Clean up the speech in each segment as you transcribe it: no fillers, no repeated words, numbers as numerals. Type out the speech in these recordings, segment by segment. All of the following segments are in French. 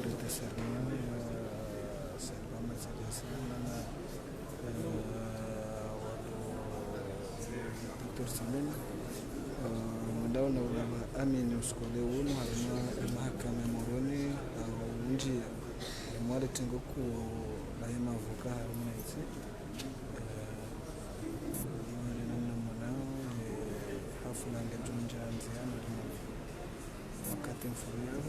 prêter serment, serment Mercedes Dr. Samin mdao na ulama amini usikole unu harima mahakama moroni njia mwale tengo ku la yema avoka harima iti mwale namna mwanao hafula ngetunja nziano wakati mfurio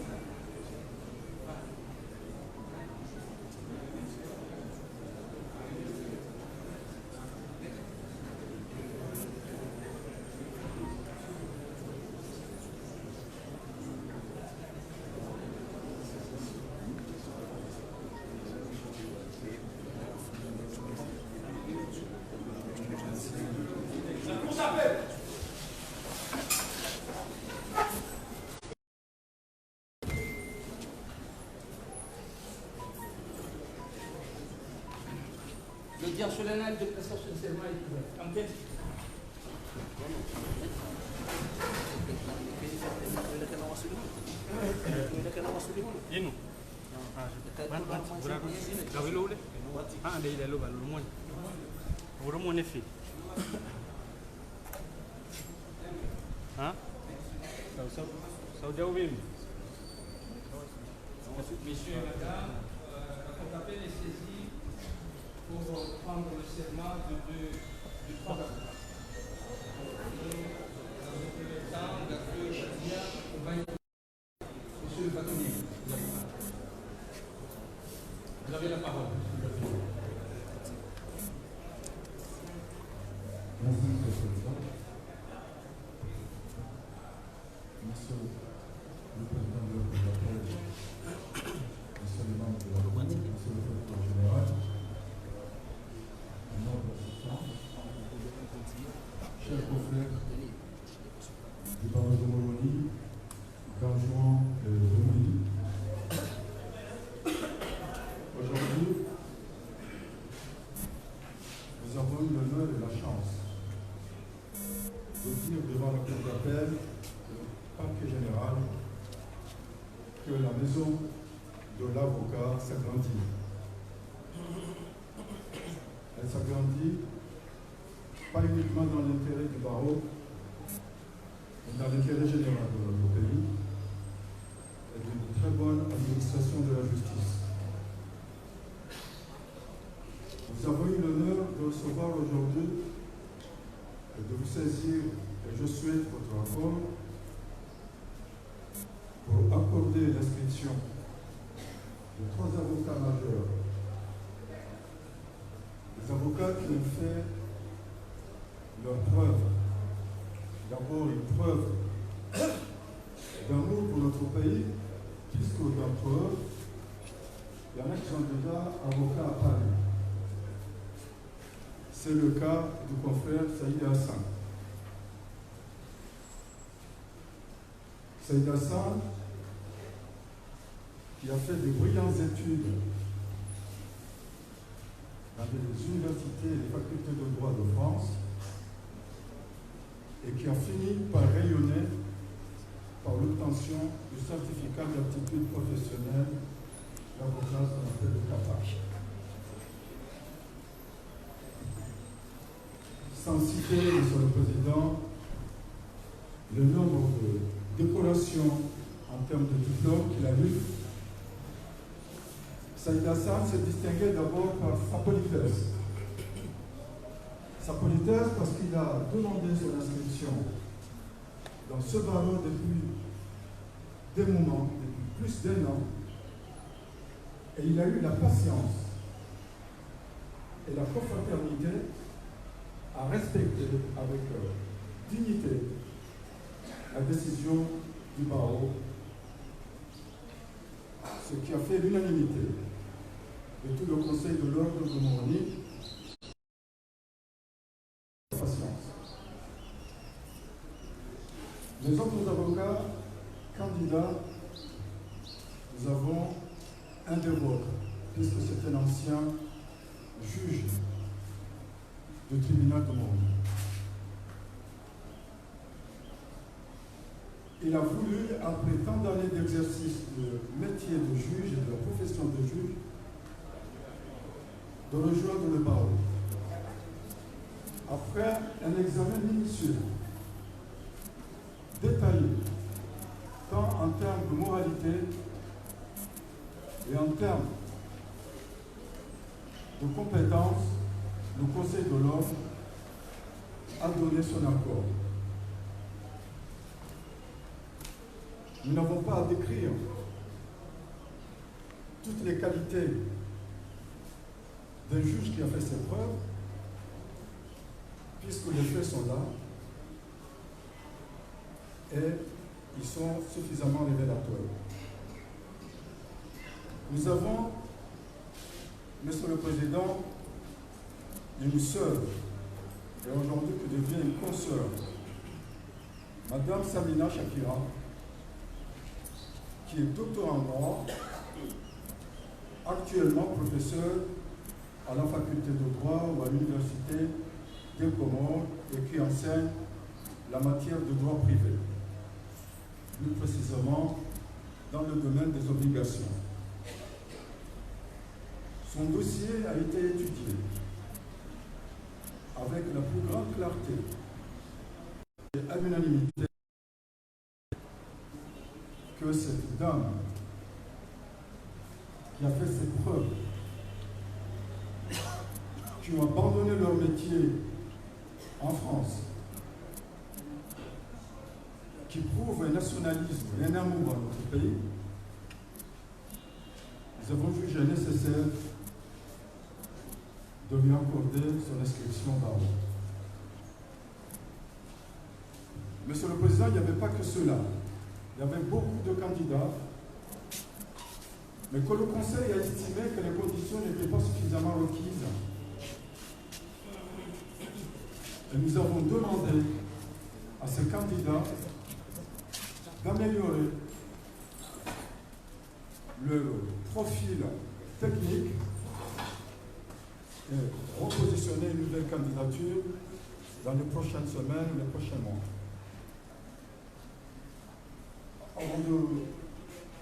L'audience solennelle de prestation de serment est ouverte. Enquête. Messieurs et madame, la appel est saisie pour prendre le serment de trois avocats. Dans un premier temps, Dr. Chadia accompagne Monsieur le bâtonnier. Vous avez la parole, Monsieur le bâtonnier. Merci, Monsieur le Président. Monsieur le Président de l'appel, Monsieur le membre de la Cour, Monsieur le Procureur général, membre d'assistance, chers confrères du barreau de Moroni, d'Anjouan et de Romilly. Aujourd'hui, nous avons eu l'honneur et la chance de dire devant la Cour d'appel, le parquet général, que la maison de l'avocat s'agrandit. Elle s'agrandit pas uniquement dans l'intérêt du barreau, mais dans l'intérêt général de notre pays et d'une très bonne administration de la justice. Nous avons eu l'honneur de recevoir aujourd'hui et de vous saisir, et je souhaite votre accord, pour accorder l'inscription de trois avocats majeurs. Des avocats qui ont fait leur preuve. D'abord une preuve d'amour pour notre pays, puisque d'entre eux, il y en a qui sont déjà avocats à Paris. C'est le cas du confrère Saïd Hassan. Saïd Hassan, qui a fait de brillantes études dans les universités et les facultés de droit de France, et qui a fini par rayonner par l'obtention du certificat d'aptitude professionnelle d'avocat qu'on appelle le CAPA. Sans citer, Monsieur le Président, le nombre de décorations en termes de diplômes qu'il a eu, Saïd Hassan s'est distingué d'abord par sa politesse. Sa politesse parce qu'il a demandé son inscription dans ce barreau depuis des moments, depuis plus d'1 an, et il a eu la patience et la confraternité à respecter avec dignité la décision du barreau, ce qui a fait l'unanimité de tout le Conseil de l'ordre de Moroni. Patience. Les autres avocats candidats, nous avons un des vôtres, puisque c'est un ancien juge du tribunal de Moroni. il a voulu, après tant d'années d'exercice du métier de juge et de la profession de juge, de rejoindre le barreau. Après un examen minutieux, détaillé, tant en termes de moralité et en termes de compétences, le Conseil de l'Ordre a donné son accord. Nous n'avons pas à décrire toutes les qualités d'un juge qui a fait ses preuves, puisque les faits sont là et ils sont suffisamment révélateurs. Nous avons, Monsieur le Président, une sœur, et aujourd'hui qui devient une consoeur, Madame Samina Shakira, qui est docteur en droit, actuellement professeure à la faculté de droit ou à l'université des Comores et qui enseigne la matière de droit privé, plus précisément dans le domaine des obligations. Son dossier a été étudié avec la plus grande clarté et à l'unanimité que cette dame qui a fait ses preuves, qui ont abandonné leur métier en France, qui prouvent un nationalisme et un amour à notre pays, nous avons jugé nécessaire de lui accorder son inscription au barreau. Monsieur le Président, il n'y avait pas que cela. Il y avait beaucoup de candidats, mais que le Conseil a estimé que les conditions n'étaient pas suffisamment requises. Et nous avons demandé à ces candidats d'améliorer le profil technique et repositionner une nouvelle candidature dans les prochaines semaines ou les prochains mois. Avant de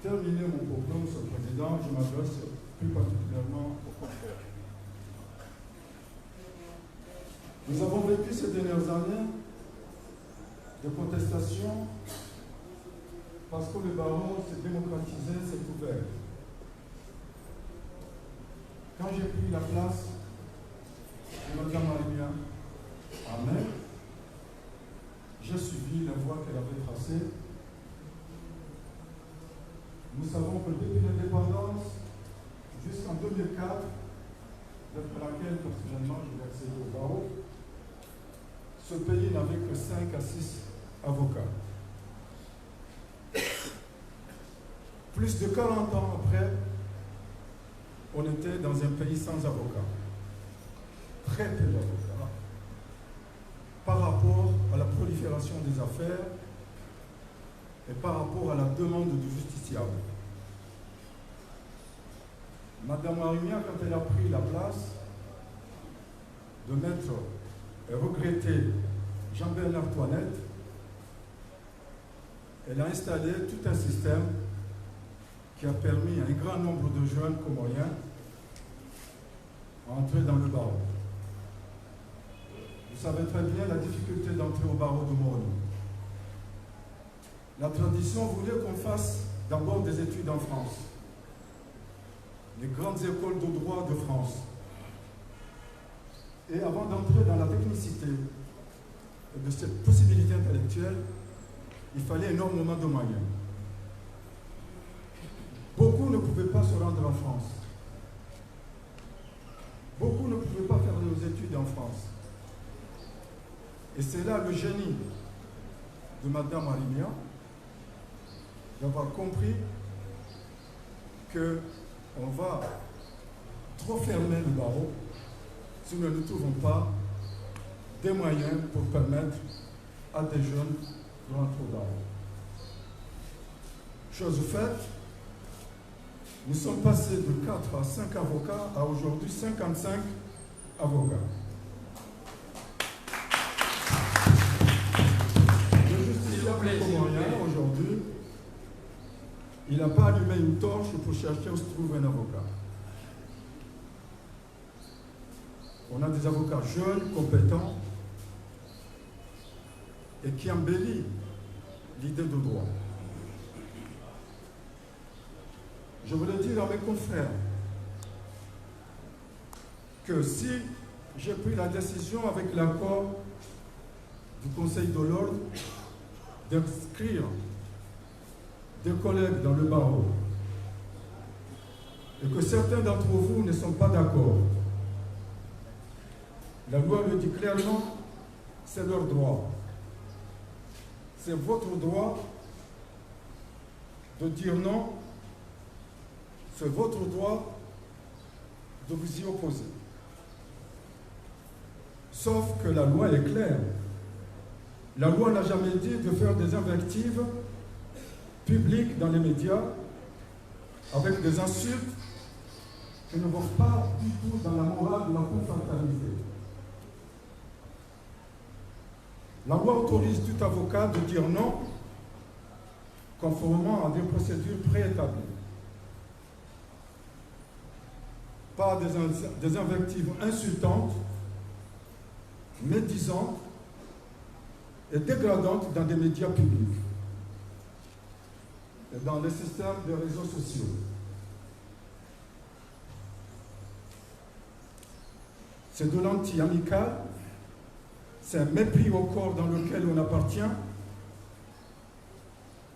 terminer mon propos, Monsieur le Président, je m'adresse plus particulièrement aux confrères. Nous avons vécu ces dernières années de contestations parce que le barreau s'est démocratisé, s'est ouvert. Quand j'ai pris la place de Mme Marimia en mai, j'ai suivi la voie qu'elle avait tracée. Nous savons que depuis l'indépendance jusqu'en 2004, d'après laquelle personnellement je vais accéder au barreau, ce pays n'avait que 5 à 6 avocats. Plus de 40 ans après, on était dans un pays sans avocats. Très peu d'avocats par rapport à la prolifération des affaires et par rapport à la demande du justiciable. Madame Marimia, quand elle a pris la place de mettre et regretter Jean-Bernard Toinette, elle a installé tout un système qui a permis à un grand nombre de jeunes comoriens à entrer dans le barreau. Vous savez très bien la difficulté d'entrer au barreau de Moroni. La tradition voulait qu'on fasse d'abord des études en France, les grandes écoles de droit de France. Et avant d'entrer dans la technicité de cette possibilité intellectuelle, il fallait énormément de moyens. Beaucoup ne pouvaient pas se rendre en France. Beaucoup ne pouvaient pas faire leurs études en France. Et c'est là le génie de Madame Marimia d'avoir compris qu'on va trop fermer le barreau si nous ne trouvons pas des moyens pour permettre à des jeunes de rentrer au barreau. Chose faite, nous sommes passés de 4 à 5 avocats à aujourd'hui 55 avocats. Le justiciable comorien aujourd'hui il n'a pas allumé une torche pour chercher où se trouve un avocat. On a des avocats jeunes, compétents, et qui embellissent l'idée de droit. Je voulais dire à mes confrères que si j'ai pris la décision avec l'accord du Conseil de l'Ordre d'inscrire des collègues dans le barreau et que certains d'entre vous ne sont pas d'accord, la loi le dit clairement, c'est leur droit. C'est votre droit de dire non, c'est votre droit de vous y opposer. Sauf que la loi est claire. La loi n'a jamais dit de faire des invectives publiques dans les médias avec des insultes qui ne vont pas du tout dans la morale de la confraternité. La loi autorise tout avocat de dire non conformément à des procédures préétablies. Pas des invectives insultantes, médisantes et dégradantes dans des médias publics et dans les systèmes de réseaux sociaux. C'est de l'anti-amical, c'est un mépris au corps dans lequel on appartient,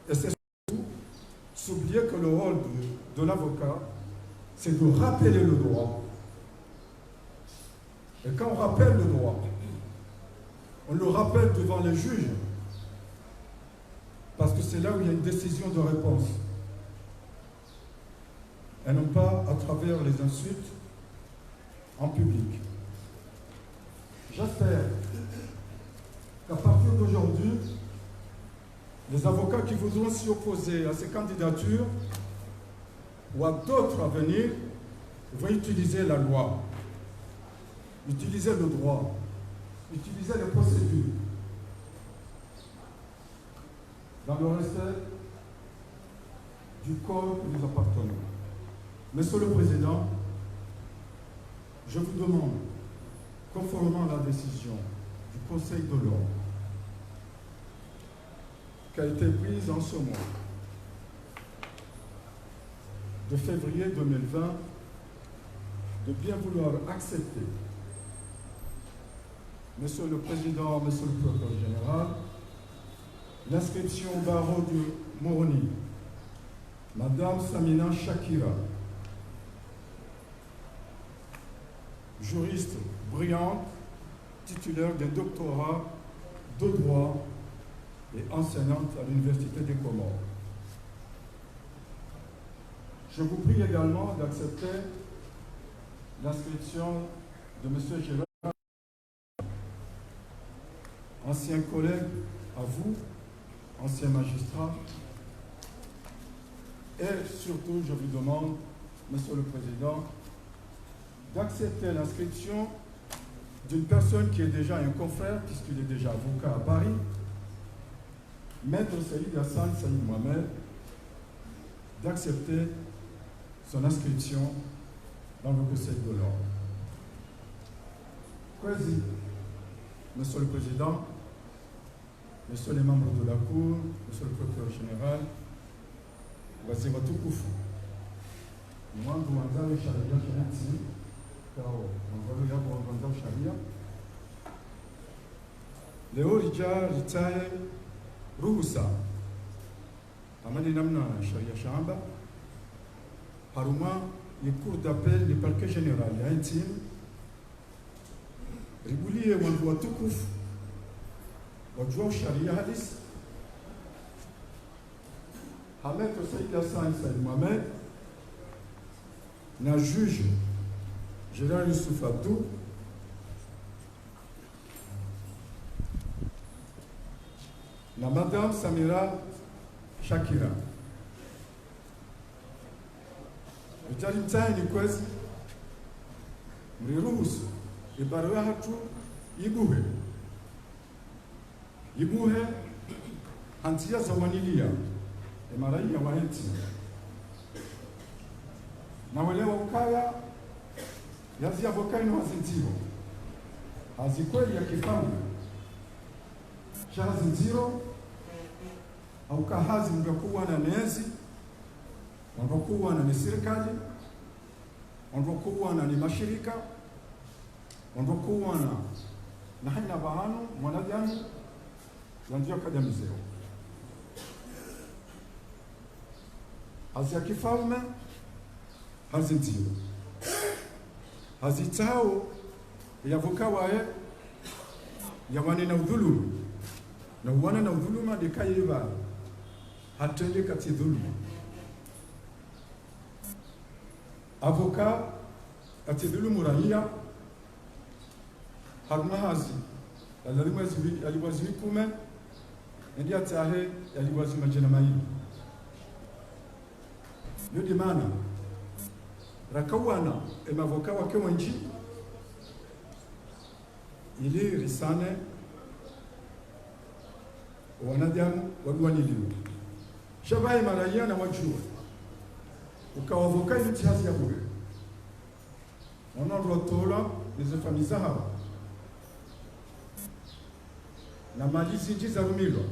et c'est surtout s'oublier que le rôle de l'avocat, c'est de rappeler le droit. Et quand on rappelle le droit, on le rappelle devant les juges, parce que c'est là où il y a une décision de réponse, et non pas à travers les insultes en public. J'espère qu'à partir d'aujourd'hui, les avocats qui voudront s'y opposer à ces candidatures ou à d'autres à venir vont utiliser la loi, utiliser le droit, utiliser les procédures dans le respect du corps que nous appartenons. Monsieur le Président, je vous demande, conformément à la décision du Conseil de l'Ordre qui a été prise en ce mois de février 2020, de bien vouloir accepter, Monsieur le Président, Monsieur le Procureur général, l'inscription au barreau du Moroni, Madame Samina Chakira, juriste brillante, titulaire d'un doctorat de droit et enseignante à l'Université des Comores. Je vous prie également d'accepter l'inscription de M. Gérard, ancien collègue à vous, ancien magistrat, et surtout, je vous demande, Monsieur le Président, d'accepter l'inscription d'une personne qui est déjà un confrère, puisqu'il est déjà avocat à Paris, Maître Saïd Hassan Saïd Mohamed, d'accepter son inscription dans le Conseil de l'Ordre. Quasi, Monsieur le Président, Messieurs les membres de la Cour, Monsieur le Procureur général, waziri watukufu, mwanzo wanzao sharia shanati kao mwanzo yabo wanzao sharia leo rija ritaye ruhusa amani namna sharia shamba haruma ni cour d'appel ni parquet général ya intime ribulie wandu watukufu wajua sharia hadis Maître Saïd Hassan Saïd Mohamed, na juge Gérard Youssouf Abdou, na Madame Samira Chakira. Utalimtani kwezi mriruhusu ibarua hatu ibuhe antia zawanilia emaraia wa nchi na wale wa ukaya yazi avoka ino hazintiro hazikweli ya kifalme shahazintiro au kahazi mdokuwa na nezi wandokuwa na ni serikali wandokuwa na ni mashirika wandokuwa na haina bahanu mwanadamu yanjia kadamizeo hazi ya kifalme hazintiro hazitao yavuka wae yawane na udhulumu na uwana na udhuluma dikaiva hatende kati dhuluma avoka kati dhulumu raia harmahazi aliwaziwi kume ndi atahe aliwazi majina maili yodi mana rakawana emavoka wake wanji ili risane wanadamu waduaniliwe shabai maraia na wajua ukawavoka ili tihazi ya bure wanarotola nizefamiza hawa na malizi nji za rumilwa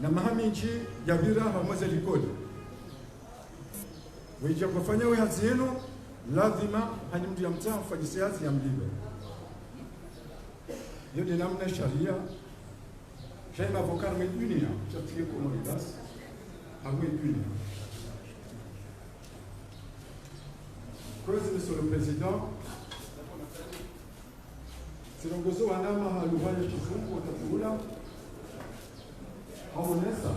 na mahaminji ya bira hamweze likodi wija kufanya we hazi yenu lazima hani mdu ya mtaa mfajisi hazi ya mlibe yodi namna sharia j'ai ma avocat armé dunia chatie komoridas armé dunia Croise Monsieur le Président silongozo wanama haluhaya kizungu watatula haonesa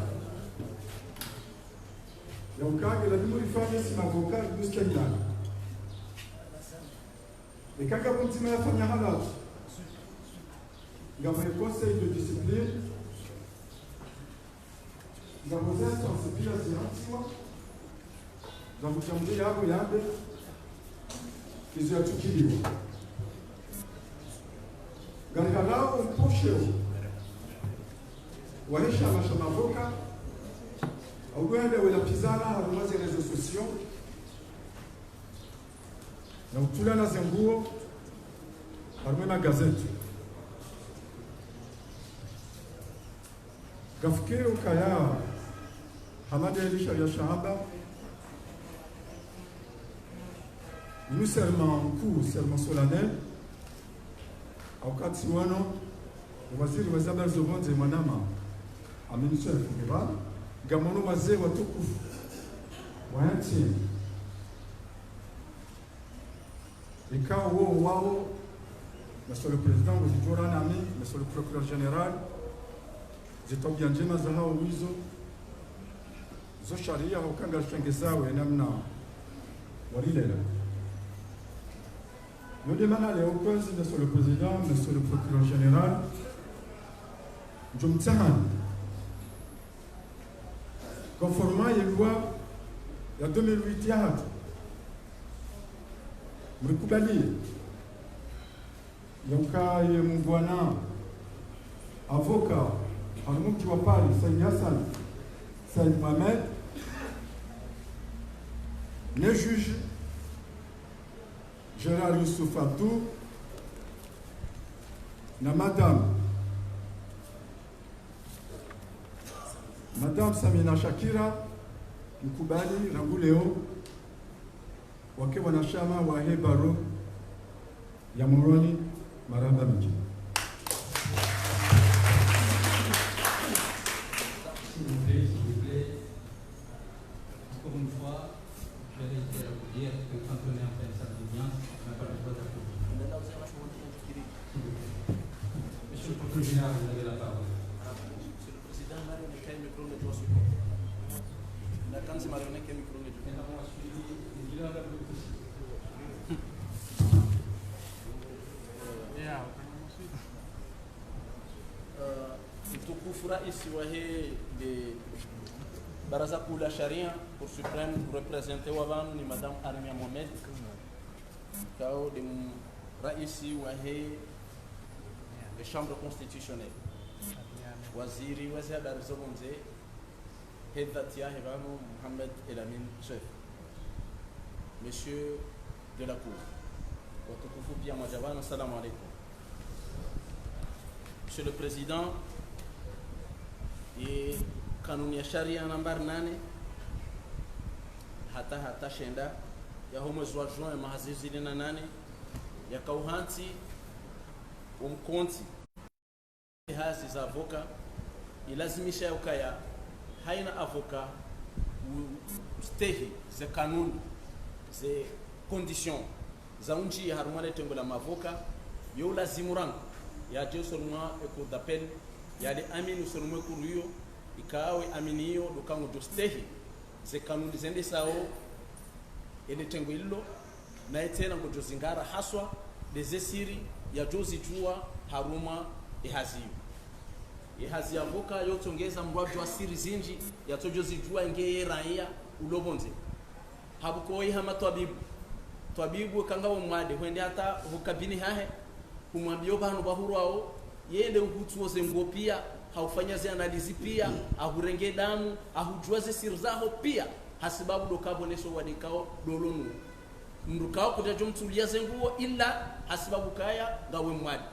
ya ukage la dimu ifanye si mavoka jusqu'à Milan et kaka buntima yafanya halatu ngamo conseil de discipline ngamo zetu asipia zihatiwa za kuchambulia yako yande kizu ya tukiliwa Gargalao mposheo wahisha mashamavoka augwende wela pizana harumazi rezo sosio na utula na zenguo harume magazeti gafikiri ukaya hamada elisha ya shahaba nous serment court, serment solennel wakati wano waziri wa zabara zobonze manama aminisha fungeba gamono wazee watukufu wa nchi ikao wao Monsieur le Président wazijora nami Monsieur le Procureur Général zitobia njema za hao wizo zo sharia hukanga shengezawe namna walilela nous demandons les opposés, Monsieur le Président, Monsieur le Procureur Général, Jumtsahan, conformément à la loi de 2008, Mrikubali, Yonka Mbwana, avocat, Almouk Wapali, Saïd Hassan, Saïd Mohamed, les juges, Gérard Youssouf Abdou, na Madame Samina Shakira, Mkubali, Ranguleo, wake wanachama wa Hebaro ya Moroni, Maramba Miji. S'il vous plaît, encore une fois, je vais essayer de vous dire que quand on est en pleine salle d'audience, on n'a pas le droit d'applaudir. Monsieur le Procureur Général, vous avez la parole. Monsieur le Président, Mario n'est qu'un micro de droit sur la canne, c'est Mario n'est qu'un micro de droit. Nous avons suivi les dealers de l'opposition. Mtukufu Rais wa hii de Baraza Kuu la Sharia pour Supreme représenter wabanu ni Madame Armia Mohamed kao de Rais wa hii de Chambre constitutionnelle waziri habari zobonze hedhati ya hebanu Mohamed Elamin Chef messieurs de la cour, watukufu pia majabana, assalamu alaikum. Monsieur le Président, et kanuni ya sharia namba 8 hata shenda ya mwezi wa juin mahazizi 8 ya kauhanti umkonti hazi za avoka ilazimisha ya ukaya haina avoka stehi ze kanuni ze condition za unji ya harumale tengo la mavoka yo lazimu rangu ya je solma e cour d'appel ya de aminu solma kuruyo ikawe aminiyo dokango do stehi ze kanuni zende sao ene tengo illo na etena ngo jozingara haswa desesiri ya jozi jua haruma ihazi avoka yotongeza mrwaji wa siri zinji ya tojozi jua ngeye raia ulobonze habuko ihama twabibu kangawo mwade wende hata hukabini hahe kumwambia banu bahuru ao yende uhutu woze ngopia haufanya zi analizi pia ahurenge damu ahujua ze siri zaho pia hasibabu dokaboneso wadikao dolonu mrukao kutajo mtulia zenguo illa hasibabu kaya gawe mwade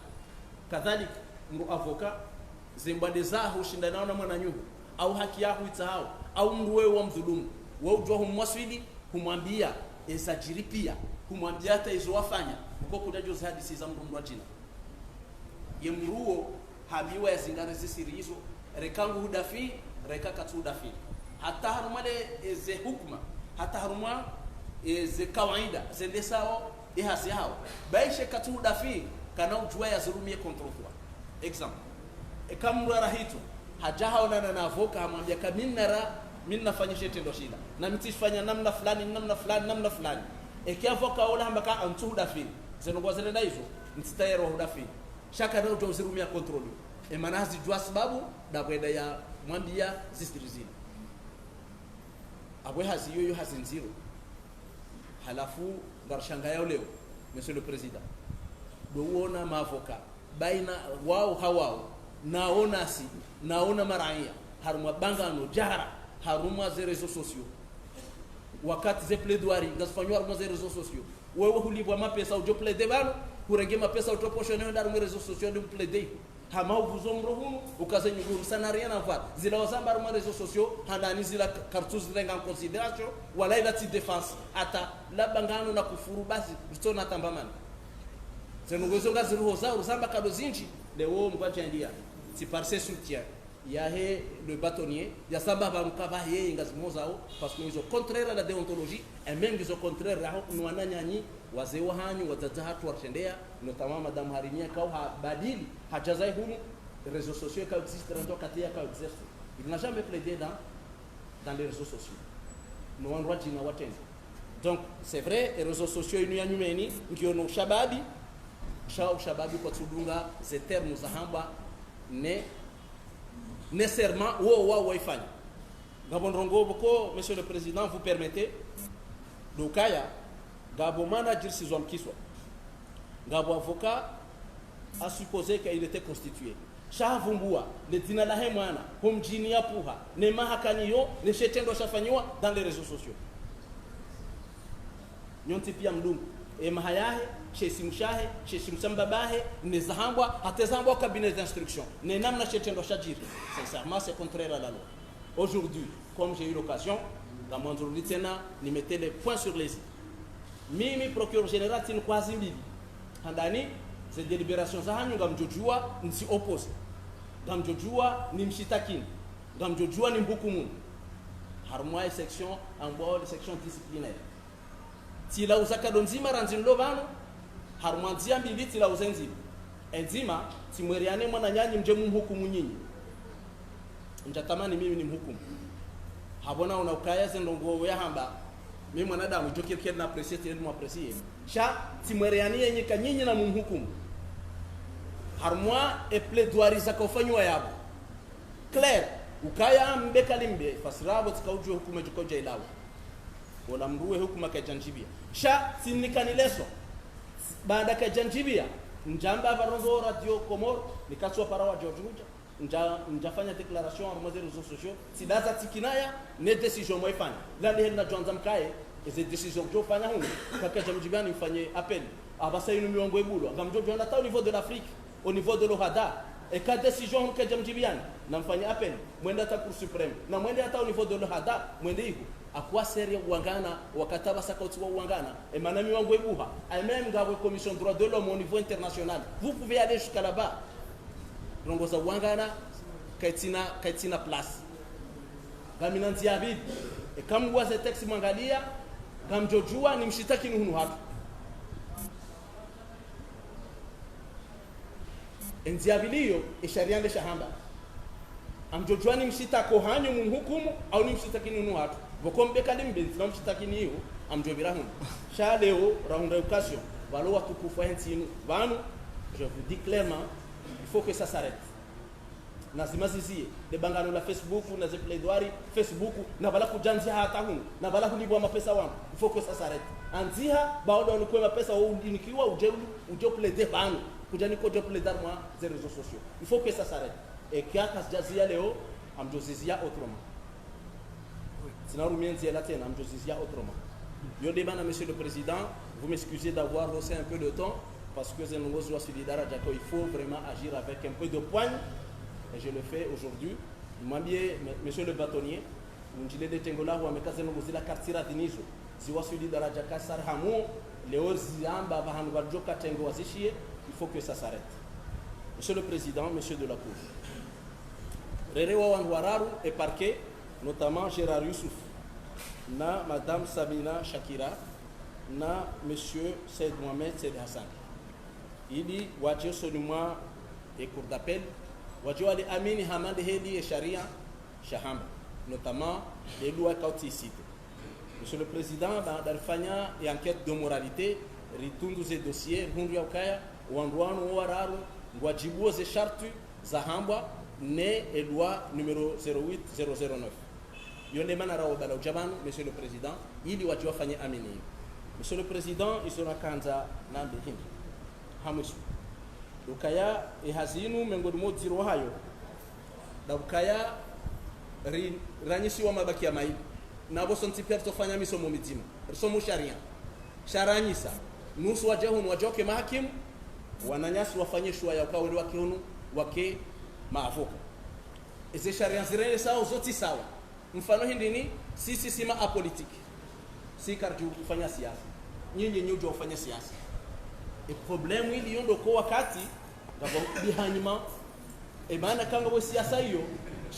kadhalika mru avoka zembade zaho shindana na mwana nyuhu au haki yako itahao au mru wewe wa mdhulumu wewe ujua humwaswidi humwambia esajiri pia humwambia hata izo wafanya uko kutajo za hadisi za mru wa jina ye mruo habiwa ya zingare zisiri hizo rekangu hudafi reka katu hudafi hata harumale ze hukma hata haruma ze kawaida zende sao ihasi hao baishe katu hudafi kana ujua ya zulumie kontrolwa example ekamra rahitu hajaha ona na avoka hamwambia kaminara mimi nafanyisha tendo shida na mtishfanya namna fulani ekiavoka ola hambaka antu hudafi zenogwa zenda hizo mtitayero hudafi shaka na utozirumia control maana hazijua sababu da kwenda ya mwambia zisirizini abwe hazi yoyo hazinziro halafu garshanga yao leo monsieur le président doona mavoka baina wao hawao naona maraia haruma bangano jara haruma ze réseaux sociaux wakati ze plaidoirie ngasifanywa haruma ze réseaux sociaux wewe hulibwa mapesa ujo plaider bano kurenge mapesa utoposhone ndaro mu réseaux sociaux de plaider hama uvuzomro hunu ukazenyu guru sana rien à voir zila wazamba haruma réseaux sociaux handani zila cartouches renga en considération wala ila ti défense ata la bangano na kufuru basi zitona tambamana zenugozo ngaziruho za urusamba kado zinji leo mkwacha ndia si par ses soutiens ya he le bâtonnier ya samba ba mkaba ye ngazimozao parce que ils ont contraire à la déontologie et même ils ont contraire à nwananyani wazee wa hanyu watazahatu watendea notamment madame Harimia kao badili hajazai humu réseaux sociaux qui existent dans kati ya qui existe il n'a jamais plaidé dans les réseaux sociaux no one right na watend donc c'est vrai les réseaux sociaux inu yanyumeni ngiono shababi kwa tudunga ze termes za hamba ne nécessairement wa waifanya gabonrongo boko monsieur le président vous permettez dokaya gabo manager sizom kiswa gabo avocat a supposé qu'il était constitué shavumbua le dina la hemwana homjini ya puha ne mahakaniyo ne shetendo shafanywa dans les réseaux sociaux nyonti pia mdungu mahayahe shesi mshahe shesi msambabahe ne zahambwa atezambwa cabinet d'instruction ne namna shetendo shajiri sincèrement c'est contraire à la loi aujourd'hui comme j'ai eu l'occasion la mandroli tena ni mettez les points sur les i mimi procureur général tin kwazi mbili handani ces délibérations za hanyu ngamjojua nsi oppose ngamjojua ni mshitakini ngamjojua ni mbukumu harmoi section en bord de section disciplinaire tila uzaka donzima ranzinlo bano harumwanzia mbili tila uzenzima enzima timweriane mwana nyanyi mje mhukumu nyinyi mjatamani mimi ni mhukumu habona una ukaya zendongo ya hamba mimi mwanadamu jokirkia na appreciate ile mu appreciate sha timweriane yenye kanyinyi na mhukumu harumwa e plaidoirie za kufanywa yabo clair ukaya mbeka limbe fasirabo tikaujwe hukumu jokoja ilawo wala mruwe hukuma kajanjibia sha sinikanileso baada kajanjibia njamba varongo radio Komor nikaswa parawa George njafanya declaration en réseaux sociaux sidaza tikinaya ne décision moifanya la lehna jonza mkae Eze décision que fanya huko kaka jamjibani mfanye appel abasa inu miongo ebulwa ngamjojo na au niveau de l'Afrique au niveau de l'OHADA et ka décision que jamjibani na mfanye appel mwenda ta cour suprême na mwenda hata au niveau de l'OHADA mwende hiko akwa seria uangana wakataba sakauti wa uangana et manami wangu ebuha et même ngabwe commission droit de l'homme au niveau international vous pouvez aller jusqu'à là-bas rongoza uangana kaitina place gamina nziabi e kama waze text mwangalia gamjojua ni mshitaki nuhunu hatu enziabiliyo ishariande shahamba amjojua ni mshitako hanyo mhukumu au ni mshitaki nuhunu hatu vokombe kali mbenzi na mshitaki niyo amjobira huno sha leo round education valo watukufu hentinu vanu je vous dis clairement il faut que ça s'arrête na zimazizie de bangano la Facebook na ze plaidoirie Facebook na bala kujanzia hata huno na bala kulibwa mapesa wangu il faut que ça s'arrête anzia baoda unikwe mapesa wao unikiwa uje plaider banu kujani ko je plaider moi les réseaux sociaux il faut que ça s'arrête et kia kasjazia leo amjozizia autrement sinarumienzi la tena amjozizia autrement yo demande à monsieur le président vous m'excusez d'avoir laissé un peu de temps parce que Zenongozo wa Sididara Jako il faut vraiment agir avec un peu de poigne. Et je le fais aujourd'hui. Monsieur le bâtonnier, Munjile de Tengola, ou Amekaze Nogozila Kartira Dinizo, Ziwa Sudi Darajaka Sarhamo, Léo Ziamba, Vahanouadjoka Tengo Azishie, il faut que ça s'arrête. Monsieur le Président, Monsieur de la Cour, Rerewa Wanwararu est parqué, notamment Gérard Youssouf, na Madame Sabina Shakira, na Monsieur Said Mohamed Said Hassan. Il dit, Wadjo Soluma et cour d'appel, wajua li amini hamande heli ya sharia shahamba notamment les lois kautisite. Monsieur le Président darifanya enquête de moralité ritundu ze dossier hundu ya ukaya wandwanu wararu ngwajibu ze shartu za hambwa ne loi numéro 08009 yonde manara wabala ujabanu. Monsieur le Président ili wajua fanye amini. Monsieur le Président isona kanza nande hindi hamusu ukaya ihazinu miongoni mwa ziro hayo na ukaya ranyisi wa mabaki ya maibu na boso ntipia tutofanya misomo mitima somo sharia sharanyisa nusu wajahunu wajoke mahakimu wananyasi wafanye shua ya ukaweli wakihunu wake maafoka eze sharia zirele sawa zoti sawa mfano hindini sisi sima apolitiki si karju kufanya siasa nyinyi nyujo ufanya siasa e problème ili yondo kwa wakati ngabo bihanyuma e bana kanga bo siasa hiyo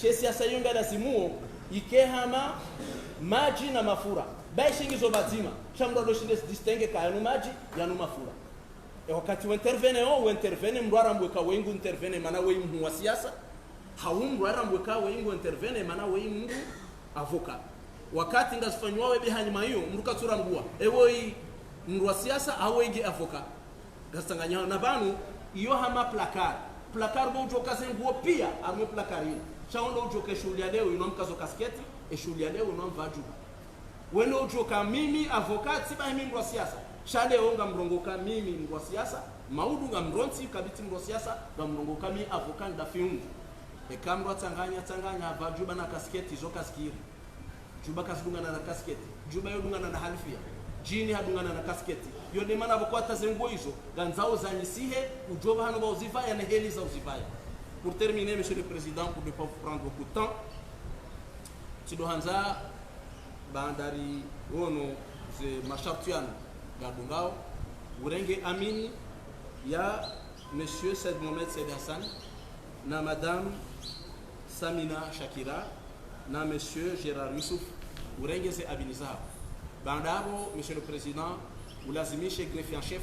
she siasa hiyo ngada simuo ikehama maji na mafura baishingizo batima chamdo do shinde distingue kayanu maji yanu mafura e wakati intervene mrwara mbweka wengu intervene mana we mhu wa siasa haumrwara mbweka wengu intervene mana we mhu avoka wakati ngazifanywa we bihanyuma hiyo mrukatura mbua ewo mrwa siasa awege avoka gasanganya na banu iyo hama placard bo ujoka senguo pia armo placard hili chaondo ujoka shuli ya leo inomkazo kasketi shuli ya leo inomvaju weno ujoka mimi avocat siba mimi mrwa siasa shale onga mrongoka mimi mrwa siasa maudu nga mronti kabiti mrwa siasa nga mrongoka mi avocat da fiungu kamro tanganya vaju bana kasketi zo kaskiri juba kasdunga na kasketi juba yodunga na halifia jini hadungana na kasketi yode mana bokwata zengo hizo ganzao zanyisihe ujoba hano bauzivaya na heli za uzivaya. Pour terminer, Monsieur le Président, pour ne pas vous prendre beaucoup de temps, Tidohanza bandari wono ze mashartiano gadungao urenge amini ya Monsieur Said Mohamed Said Hassan na Madame Samina Shakira na Monsieur Gérard Youssouf urenge ze abinizao bandaro. Monsieur le Président, ulazimishe greffier en chef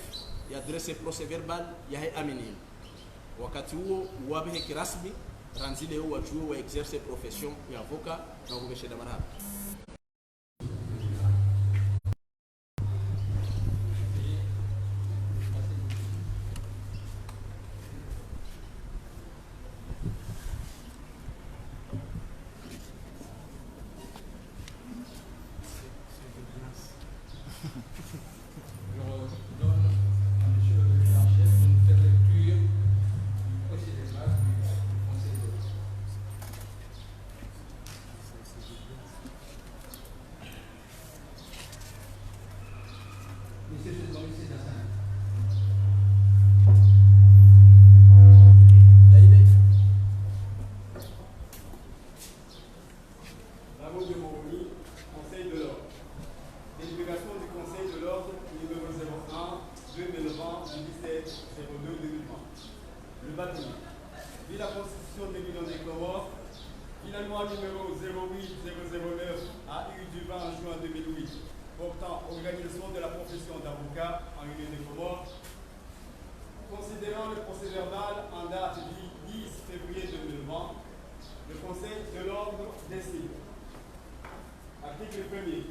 ya adresse procès verbal ya amini wakati huo wabehe kirasmi ranzile huo wajue wa exerce profession ya avocat na ubeshe da marhaba. organisation de la profession d'avocat en Union des Comores. Considérant le procès-verbal en date du 10 février 2020, le Conseil de l'ordre décide. Article 1er.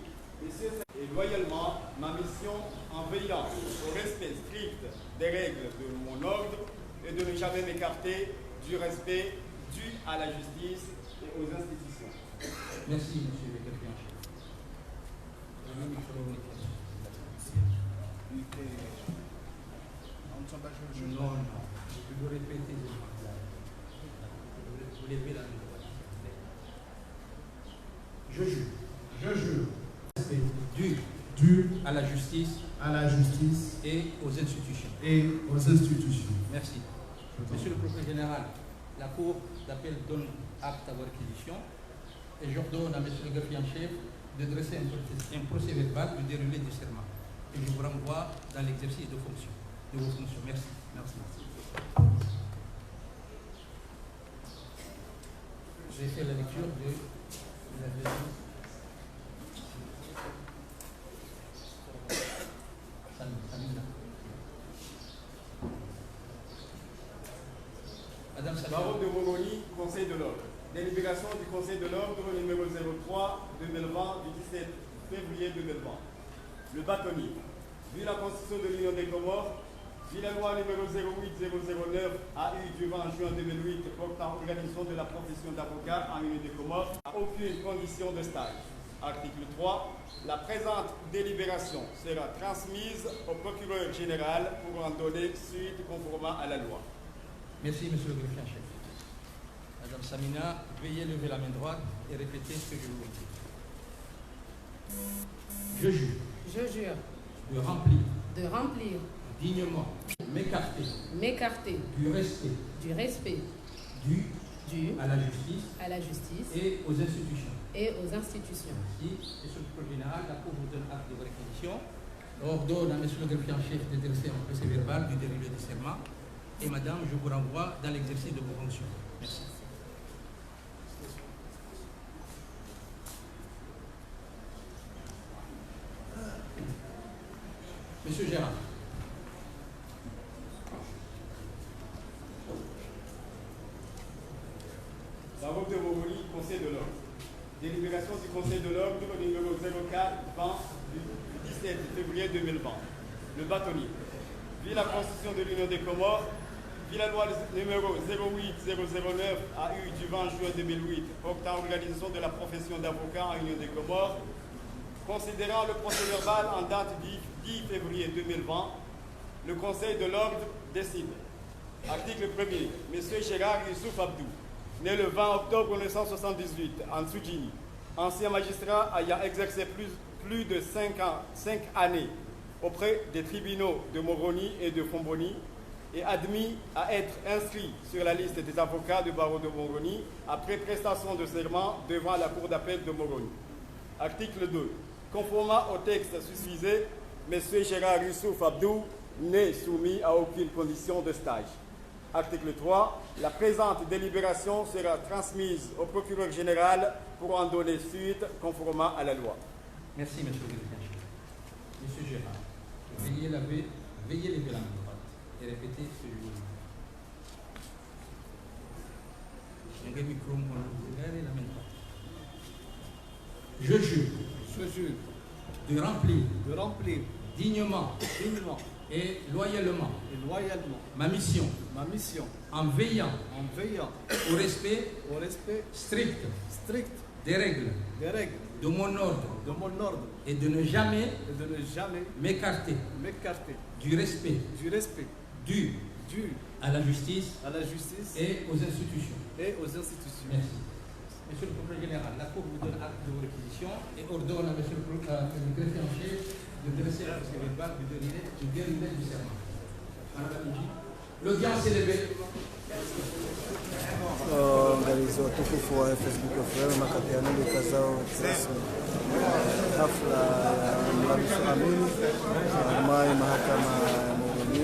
Messieurs, et loyalement ma mission en veillant au respect strict des règles de mon ordre et de ne jamais m'écarter du respect dû à la justice et aux institutions. Merci, monsieur le greffier en chef. Non, je dois répéter. Vous levez la main. Je jure. Je jure. Dû à la justice Et et aux institutions. Merci. Monsieur le procureur général, la Cour d'appel donne acte à votre réquisition et j'ordonne à monsieur le greffier en chef de dresser un procès verbal du déroulé du serment. Et je vous renvoie dans l'exercice de vos fonctions. Merci. J'ai fait la lecture de la version. Samina. Madame Samina. Barreau de Moroni, Conseil de l'ordre. Délibération du Conseil de l'ordre numéro 03-2020 du 17 février 2020. Le bâtonnier. Vu la Constitution de l'Union des Comores, vu la loi numéro 08009 AU du 20 juin 2008 portant organisation de la profession d'avocat en Union des Comores, à aucune condition de stage. Article 3. La présente délibération sera transmise au procureur général pour en donner suite conformément à la loi. Merci, monsieur le greffier en chef. Madame Samina, veuillez lever la main droite et répéter ce que je vous dis. Je jure Je jure de remplir dignement, m'écarter du respect dû à la justice et aux institutions. Merci. Monsieur le procureur général, la Cour vous donne acte de votre réquisition. Ordonne à monsieur le greffier en chef de dresser un procès verbal du déroulé du serment. Et madame, je vous renvoie dans l'exercice de vos fonctions. Merci. Monsieur Gérard. Barreau de Moroni, Conseil de l'ordre. Délibération du Conseil de l'ordre numéro 04-20 du 17 février 2020. Le bâtonnier. Vu la Constitution de l'Union des Comores, vu la loi numéro 08009 AU du 20 juin 2008 portant organisation de la profession d'avocat en Union des Comores, considérant le procès verbal en date du 10 février 2020, le Conseil de l'ordre décide. Article 1er. Monsieur Gérard Youssouf Abdou, né le 20 octobre 1978 en Soudjini, ancien magistrat ayant exercé plus de 5 années auprès des tribunaux de Moroni et de Fomboni et admis à être inscrit sur la liste des avocats du barreau de Moroni après prestation de serment devant la Cour d'appel de Moroni. Article 2. Conformément au texte susvisé, M. Gérard Youssouf Abdou n'est soumis à aucune condition de stage. Article 3. La présente délibération sera transmise au procureur général pour en donner suite conformément à la loi. Merci, monsieur le greffier en chef. Monsieur Gérard, veuillez lever la main droite et répéter ce que je vous dis. Le micro, la main droite. Je jure de remplir dignement et loyalement ma mission en veillant au respect strict des règles de mon ordre et de ne jamais m'écarter du respect dû à la justice et aux institutions. Merci. Monsieur le procureur général, la Cour vous donne acte de vos réquisitions et ordonne à monsieur le greffier en chef de dresser le procès verbal du déroulé du serment. L'audience est levée. Angalizi watukufu wa Facebook FM makabiliano likazao hafla ya Mlalifu Amini hatimaye mahakama ya Moroni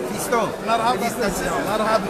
Fiston, مرحبا.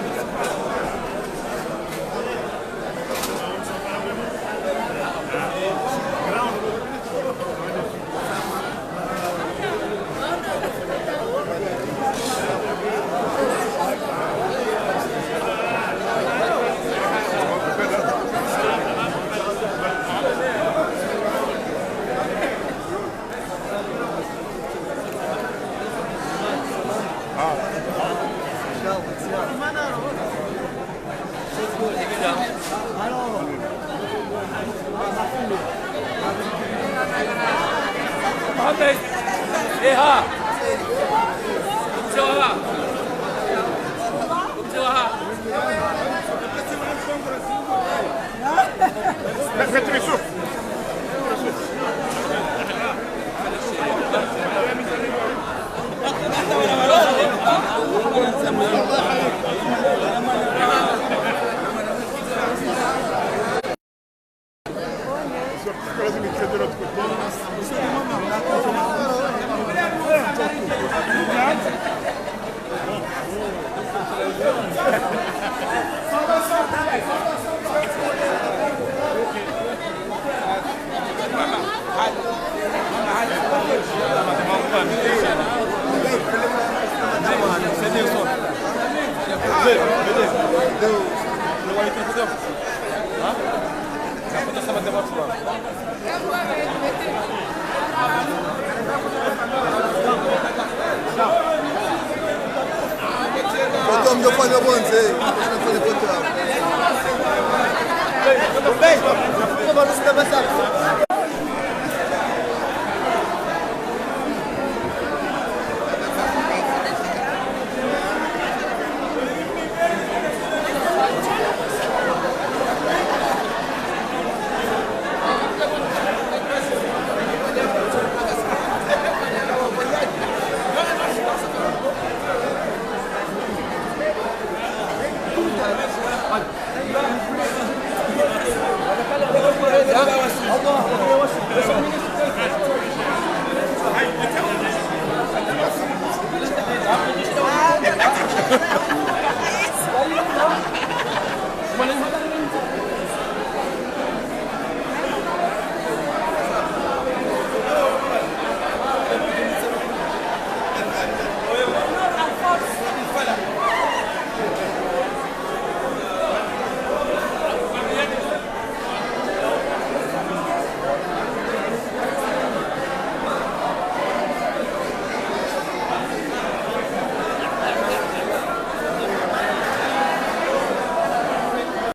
Mohamed, Eha, Joha, Joha. Vamos